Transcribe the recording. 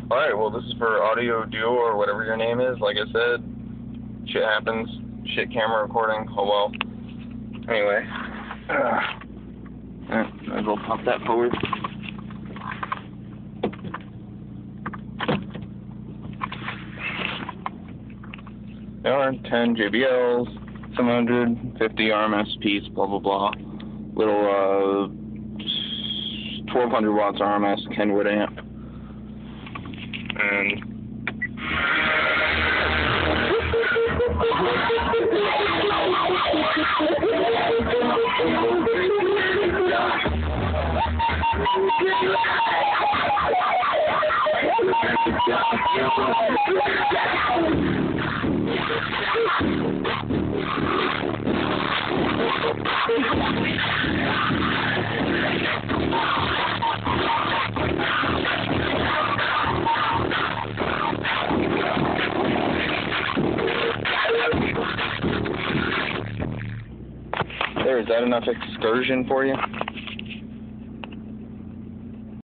Alright, well, this is for audioduo or whatever your name is. Like I said, shit happens. Shit camera recording. Oh well. Anyway. Might as well pop that forward. There are 10 JBLs, 750 RMS piece, blah blah blah. Little 1200 watts RMS Kenwood amp. And there, is that enough excursion for you?